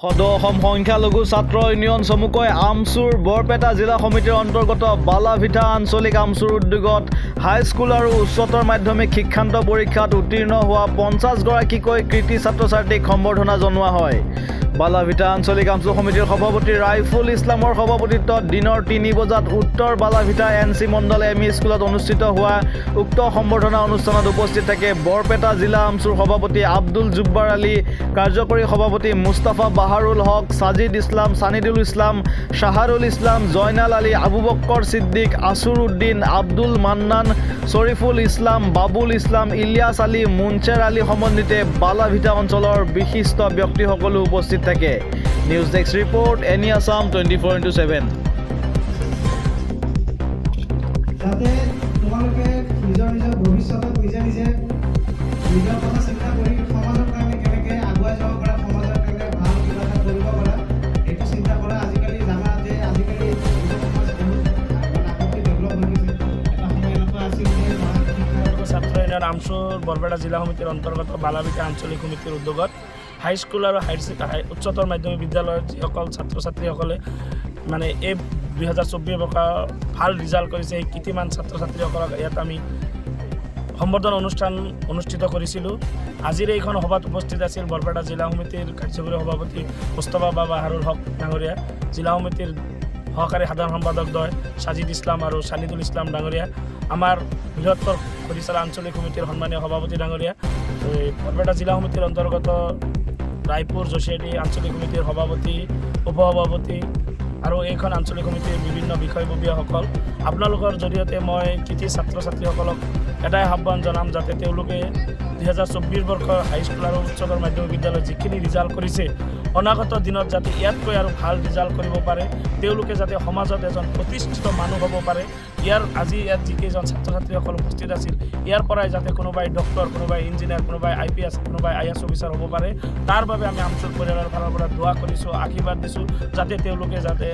সদৌ অসম সংখ্যালঘু ছাত্ৰ ইউনিয়ন চমুকৈ আমচুৰ বৰপেটা জিলা সমিতিৰ অন্তৰ্গত বালাভিটা আঞ্চলিক আমচুৰ উদ্যোগত হাইস্কুল আৰু উচ্চতৰ মাধ্যমিক শিক্ষান্ত পৰীক্ষাত উত্তীৰ্ণ হোৱা 50গৰাকীকৈ কৃতি ছাত্ৰ ছাত্ৰীক সম্বৰ্ধনা জনোৱা হয়। বালাভিটা আঞ্চলিক আমচুৰ সমিতিৰ সভাপতি ৰাইফুল ইছলামৰ সভাপতিত্বত দিনৰ 3 বজাত উত্তৰ বালাভিটা NC মণ্ডল এম ই স্কুলত অনুষ্ঠিত হোৱা উক্ত সম্বৰ্ধনা অনুষ্ঠানত উপস্থিত থাকে বৰপেটা জিলা আমচুৰ সভাপতি আব্দুল জুব্বাৰ আলী, কাৰ্যকৰী সভাপতি মুস্তাফা বাহাৰুল হক, সাজিদ ইছলাম, সানিদুল ইছলাম, শাহাৰুল ইছলাম, জয়নাল আলী, আবু বক্কৰ সিদ্দিক, আসুৰ উদ্দিন, আব্দুল মান্নান, শৰীফুল ইছলাম, বাবুল ইছলাম, ইলিয়াছ আলী, মুনছেৰ আলী সমন্বিতে বালাভিটা অঞ্চলৰ বিশিষ্ট ব্যক্তিসকলো উপস্থিত থাকে। News desk report, any Assam 24/7। যাতে তোমালোকে নিজৰ ভৱিষ্যতক নিজে নিজৰ কথা চিন্তা কৰি সমাজৰ কাৰণে কেনেকৈ আগুৱাই যাব পাৰা, সমাজৰ কাৰণে ভাল কিবা এটা কৰিব পাৰা, এইটো চিন্তা কৰা। আজিকালি জানা যে আজিকালি সমাজ বহুত আগতকৈ ডেভেলপ হৈ গৈছে। এটা সময় এনেকুৱা আছিল যে ছাত্ৰ ইউনিয়ন আমচুৰ বৰপেটা জিলা সমিতিৰ অন্তৰ্গত বালাভিটা আঞ্চলিক সমিতিৰ উদ্যোগত হাইস্কুল আৰু উচ্চতৰ মাধ্যমিক বিদ্যালয়ৰ যিসকল ছাত্ৰ ছাত্ৰীসকলে মানে এই 2024 বৰ্ষৰ ভাল ৰিজাল্ট কৰিছে, সেই কৃতিমান ছাত্ৰ ছাত্ৰীসকলক ইয়াত আমি সম্বৰ্ধনা অনুষ্ঠান অনুষ্ঠিত কৰিছিলোঁ। আজিৰ এইখন সভাত উপস্থিত আছিল বৰপেটা জিলা সমিতিৰ কাৰ্যকৰী সভাপতি মুস্তাফা বাহাৰুল হক ডাঙৰীয়া, জিলা সমিতিৰ সহকাৰী সাধাৰণ সম্পাদকদ্বয় সাজিদ ইছলাম আৰু সানিদুল ইছলাম ডাঙৰীয়া, আমাৰ বৃহত্তৰ খৰিচালা আঞ্চলিক সমিতিৰ সন্মানীয় সভাপতি ডাঙৰীয়া, বৰপেটা জিলা সমিতিৰ অন্তৰ্গত ৰায়পুৰ জচিয়াদি আঞ্চলিক সমিতিৰ সভাপতি, উপসভাপতি আৰু এইখন আঞ্চলিক সমিতিৰ বিভিন্ন বিষয়ববীয়াসকল, আপোনালোকৰ জৰিয়তে মই কৃতি ছাত্ৰ ছাত্ৰীসকলক এটাই আহ্বান জনাম যাতে তেওঁলোকে 2024 বৰ্ষৰ হাইস্কুল আৰু উচ্চতৰ মাধ্যমিক বিদ্যালয়ত যিখিনি ৰিজাল্ট কৰিছে, অনাগত দিনত যাতে ইয়াতকৈ আৰু ভাল ৰিজাল্ট কৰিব পাৰে, তেওঁলোকে যাতে সমাজত এজন প্ৰতিষ্ঠিত মানুহ হ'ব পাৰে। আজি ইয়াত যিকেইজন ছাত্ৰ ছাত্ৰীসকল উপস্থিত আছিল, ইয়াৰ পৰাই যাতে কোনোবাই ডক্টৰ, কোনোবাই ইঞ্জিনিয়াৰ, কোনোবাই IPS, কোনোবাই IAS অফিচাৰ হ'ব পাৰে, তাৰ বাবে আমি আমচুৰ পৰিয়ালৰ ফালৰ পৰা দোৱা কৰিছোঁ, আশীৰ্বাদ দিছোঁ যাতে তেওঁলোকে যাতে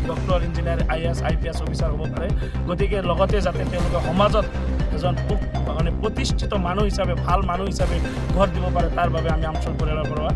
doctor, engineer, IAS, IPS officer হ'ব পাৰে। গতিকে লগতে যাতে তেওঁলোকে সমাজত এজন প্ৰতিষ্ঠিত মানুহ হিচাপে, ভাল মানুহ হিচাপে গঢ় দিব পাৰে, তাৰ বাবে আমি আমচুৰ পৰিয়ালৰ পৰা